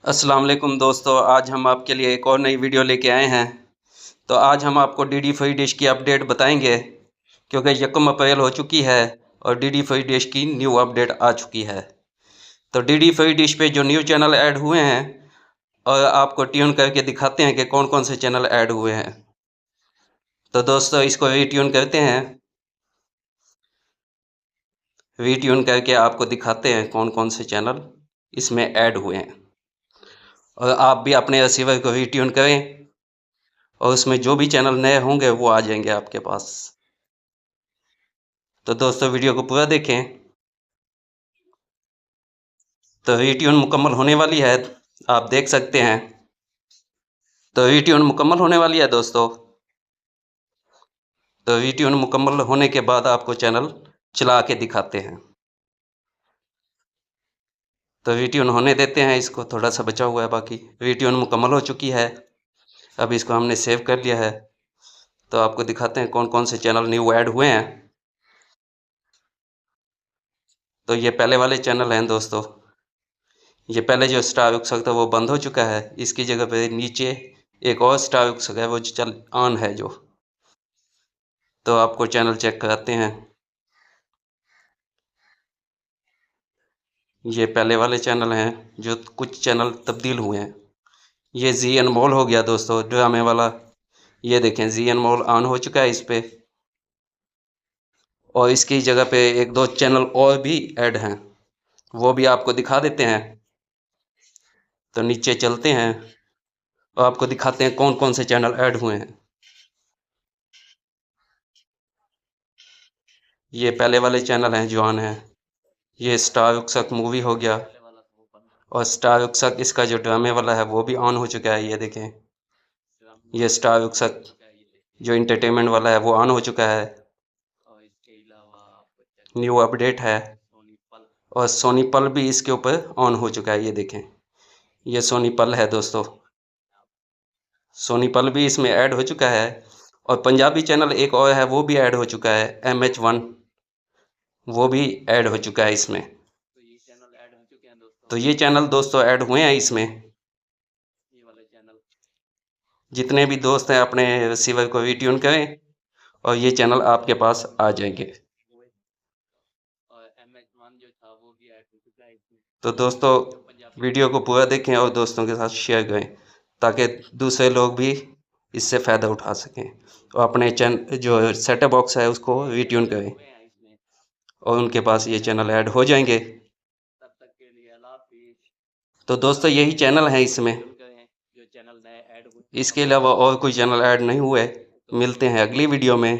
अस्सलाम वालेकुम दोस्तों, आज हम आपके लिए एक और नई वीडियो लेके आए हैं। तो आज हम आपको डीडी फ्री डिश की अपडेट बताएंगे, क्योंकि 1 अप्रैल हो चुकी है और डीडी फ्री डिश की न्यू अपडेट आ चुकी है। तो डीडी फ्री डिश पे जो न्यू चैनल ऐड हुए हैं और आपको ट्यून करके दिखाते हैं कि कौन कौन से चैनल ऐड हुए हैं। तो दोस्तों इसको रीट्यून करते हैं, रीट्यून करके आपको दिखाते हैं कौन कौन से चैनल इसमें ऐड हुए हैं। और आप भी अपने रिसीवर को रीट्यून करें और उसमें जो भी चैनल नए होंगे वो आ जाएंगे आपके पास। तो दोस्तों वीडियो को पूरा देखें। तो रीट्यून मुकम्मल होने वाली है, आप देख सकते हैं। तो रीट्यून मुकम्मल होने वाली है दोस्तों। तो रीट्यून मुकम्मल होने के बाद आपको चैनल चला के दिखाते हैं। तो रीट्यून होने देते हैं, इसको थोड़ा सा बचा हुआ है बाकी। रीट्यून मुकम्मल हो चुकी है, अब इसको हमने सेव कर लिया है। तो आपको दिखाते हैं कौन कौन से चैनल न्यू ऐड हुए हैं। तो ये पहले वाले चैनल हैं दोस्तों। ये पहले जो स्टार उत्सव था वो बंद हो चुका है, इसकी जगह पे नीचे एक और स्टार उत्सव है, वो चल ऑन है जो। तो आपको चैनल चेक कराते हैं। ये पहले वाले चैनल हैं, जो कुछ चैनल तब्दील हुए हैं। ये जी अनमोल हो गया दोस्तों, ड्रामे वाला। ये देखें जी अनमोल ऑन हो चुका है इस पे। और इसकी जगह पे एक दो चैनल और भी ऐड हैं, वो भी आपको दिखा देते हैं। तो नीचे चलते हैं और आपको दिखाते हैं कौन कौन से चैनल ऐड हुए हैं। ये पहले वाले चैनल हैं जो ऑन हैं। ये स्टार उत्सव मूवी हो गया, और स्टार उत्सव इसका जो ड्रामे वाला है वो भी ऑन हो चुका है। ये देखें, ये स्टार उत्सव जो इंटरटेनमेंट वाला है वो ऑन हो चुका है, न्यू अपडेट है। और सोनी पल भी इसके ऊपर ऑन हो चुका है। ये देखें, ये सोनी पल है दोस्तों। सोनी पल भी इसमें ऐड हो चुका है। और पंजाबी चैनल एक और है, वो भी ऐड हो चुका है, MH1, वो भी ऐड हो चुका है इसमें। तो ये चैनल दोस्तों ऐड हुए हैं इसमें। जितने भी दोस्त हैं अपने रिसीवर को रीट्यून करें और ये चैनल आपके पास आ जाएंगे। तो दोस्तों वीडियो को पूरा देखें और दोस्तों के साथ शेयर करें, ताकि दूसरे लोग भी इससे फ़ायदा उठा सकें और अपने चैनल जो सेटअप बॉक्स है उसको रीट्यून करें और उनके पास ये चैनल ऐड हो जाएंगे। तो दोस्तों यही चैनल है इसमें, इसके अलावा और कोई चैनल ऐड नहीं हुए। मिलते हैं अगली वीडियो में।